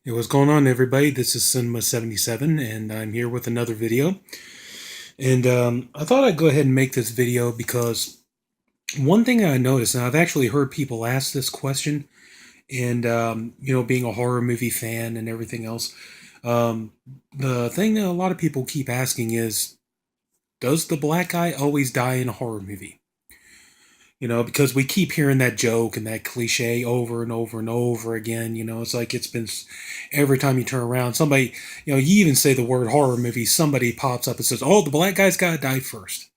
Hey, what's going on, everybody? This is Cinema77, and I'm here with another video. And I thought I'd go ahead and make this video because one thing I noticed, and I've actually heard people ask this question, and being a horror movie fan and everything else, um, the thing that a lot of people keep asking is, does the black guy always die in a horror movie? Because we keep hearing that joke and that cliche over and over and over again. It's like it's been every time you turn around, somebody, you even say the word horror movie, somebody pops up and says, "Oh, the black guy's got to die first,"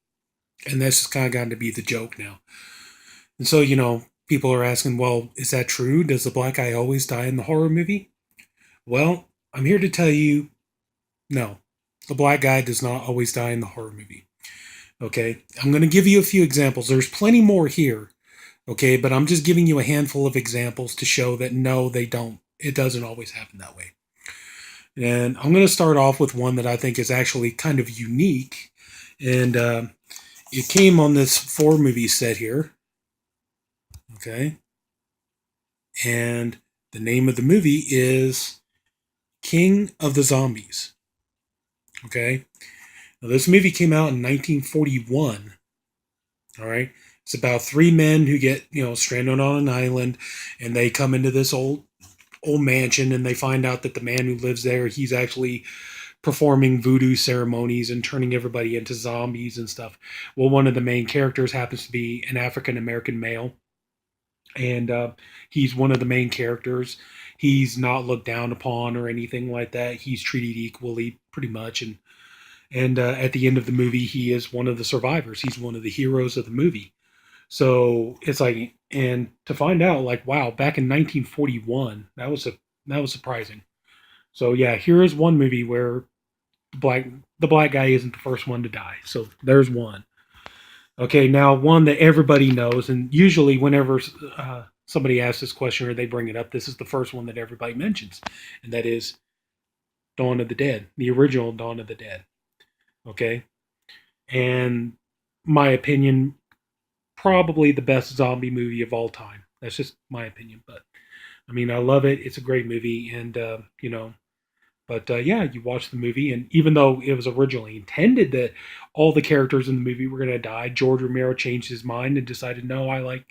and that's just kind of gotten to be the joke now. And so, people are asking, well, is that true? Does the black guy always die in the horror movie? Well, I'm here to tell you, no, the black guy does not always die in the horror movie. Okay, I'm going to give you a few examples. There's plenty more here. Okay, but I'm just giving you a handful of examples to show that no, they don't. It doesn't always happen that way. And I'm going to start off with one that I think is actually kind of unique. And it came on this 4 movie set here. Okay. And the name of the movie is King of the Zombies. Okay. Now, this movie came out in 1941. All right. It's about 3 men who get, stranded on an island, and they come into this old mansion, and they find out that the man who lives there, he's actually performing voodoo ceremonies and turning everybody into zombies and stuff. Well, one of the main characters happens to be an African American male, and he's one of the main characters. He's not looked down upon or anything like that. He's treated equally, pretty much, and at the end of the movie, he is one of the survivors. He's one of the heroes of the movie. So it's like, and to find out, like, wow, back in 1941, that was surprising. So yeah, here is one movie where the black guy isn't the first one to die. So there's one. Okay, now one that everybody knows, and usually whenever somebody asks this question or they bring it up, this is the first one that everybody mentions, and that is Dawn of the Dead, the original Dawn of the Dead. Okay, and my opinion, probably the best zombie movie of all time. That's just my opinion, but I mean, I love it. It's a great movie, and but yeah, you watch the movie, and even though it was originally intended that all the characters in the movie were going to die, George Romero changed his mind and decided, no, I like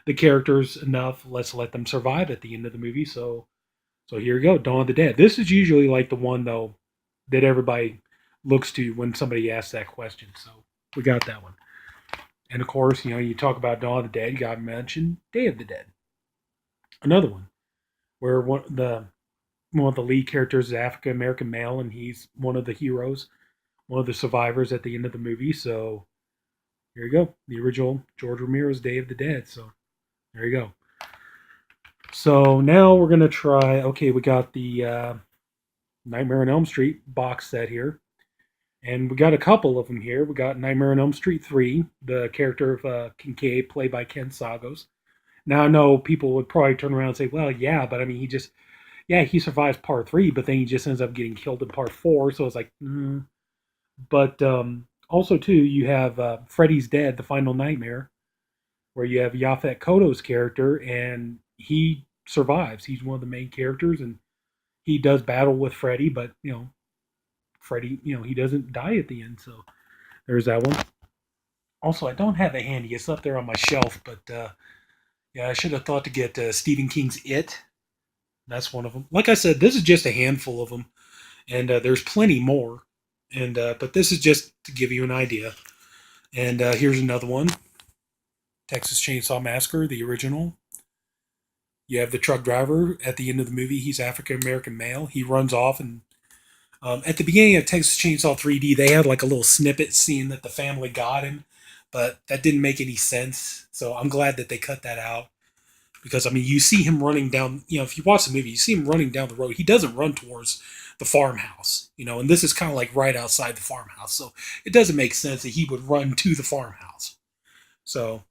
the characters enough. Let's let them survive at the end of the movie. So here you go, Dawn of the Dead. This is usually like the one though that everybody looks to when somebody asks that question. So we got that one. And of course, you talk about Dawn of the Dead, you got to mention Day of the Dead. Another one where one of the lead characters is African American male, and he's one of the heroes, one of the survivors at the end of the movie. So here you go, the original George Romero's Day of the Dead. So there you go. So now we're gonna try. Okay, we got the Nightmare on Elm Street box set here, and we got a couple of them here. We got Nightmare on Elm Street 3, the character of Kincaid, played by Ken Sagos. Now I know people would probably turn around and say, "Well, yeah, but I mean, he survives part 3, but then he just ends up getting killed in part 4." So it's like, but also too, you have Freddy's Dead, the Final Nightmare, where you have Yaphet Kotto's character, and he survives. He's one of the main characters, and he does battle with Freddy, but Freddy, he doesn't die at the end. So there's that one. Also, I don't have it handy. It's up there on my shelf, but yeah, I should have thought to get Stephen King's It. That's one of them. Like I said, this is just a handful of them, and there's plenty more. And but this is just to give you an idea. And here's another one: Texas Chainsaw Massacre, the original. You have the truck driver at the end of the movie. He's African American male. He runs off, and at the beginning of Texas Chainsaw 3D, they had like a little snippet scene that the family got him, but that didn't make any sense. So I'm glad that they cut that out because I mean, you see him running down. If you watch the movie, you see him running down the road. He doesn't run towards the farmhouse, and this is kind of like right outside the farmhouse, so it doesn't make sense that he would run to the farmhouse. So,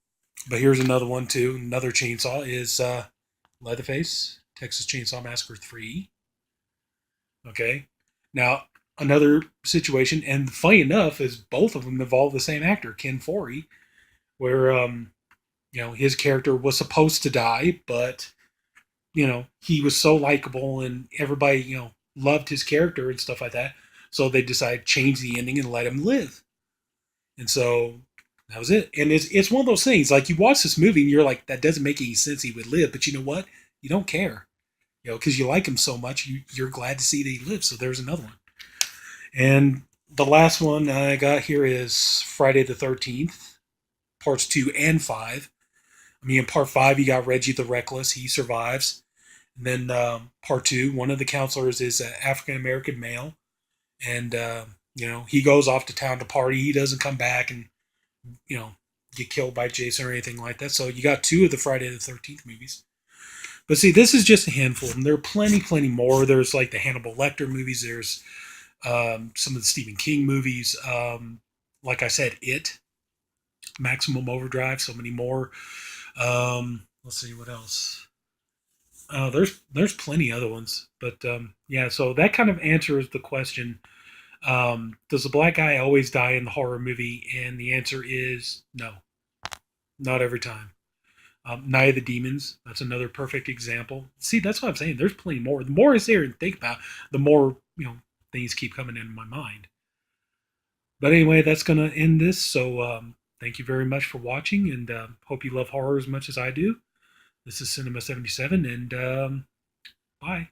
but here's another one too. Another chainsaw is Leatherface, Texas Chainsaw Massacre 3. Okay. Now, another situation, and funny enough, is both of them involve the same actor, Ken Foree, where his character was supposed to die, but he was so likable and everybody, loved his character and stuff like that. So they decided to change the ending and let him live. And so that was it. And it's one of those things, like you watch this movie and you're like, that doesn't make any sense he would live. But you know what? You don't care, because you like him so much, you're glad to see that he lives. So there's another one. And the last one I got here is Friday the 13th, parts 2 and 5. I mean, in part 5, you got Reggie the Reckless. He survives. And then part 2, one of the counselors is an African American male. And, he goes off to town to party. He doesn't come back and, you know, get killed by Jason or anything like that. So you got 2 of the Friday the 13th movies. But see, this is just a handful. And there are plenty, plenty more. There's like the Hannibal Lecter movies. There's some of the Stephen King movies. Like I said, It, Maximum Overdrive, so many more. Let's see what else. There's plenty other ones, but yeah. So that kind of answers the question: does the black guy always die in the horror movie? And the answer is no, not every time. Night of the Demons, that's another perfect example. See, that's what I'm saying. There's plenty more. The more I sit here and think about, the more things keep coming into my mind. But anyway, that's going to end this. So thank you very much for watching, and hope you love horror as much as I do. This is Cinema 77, and bye.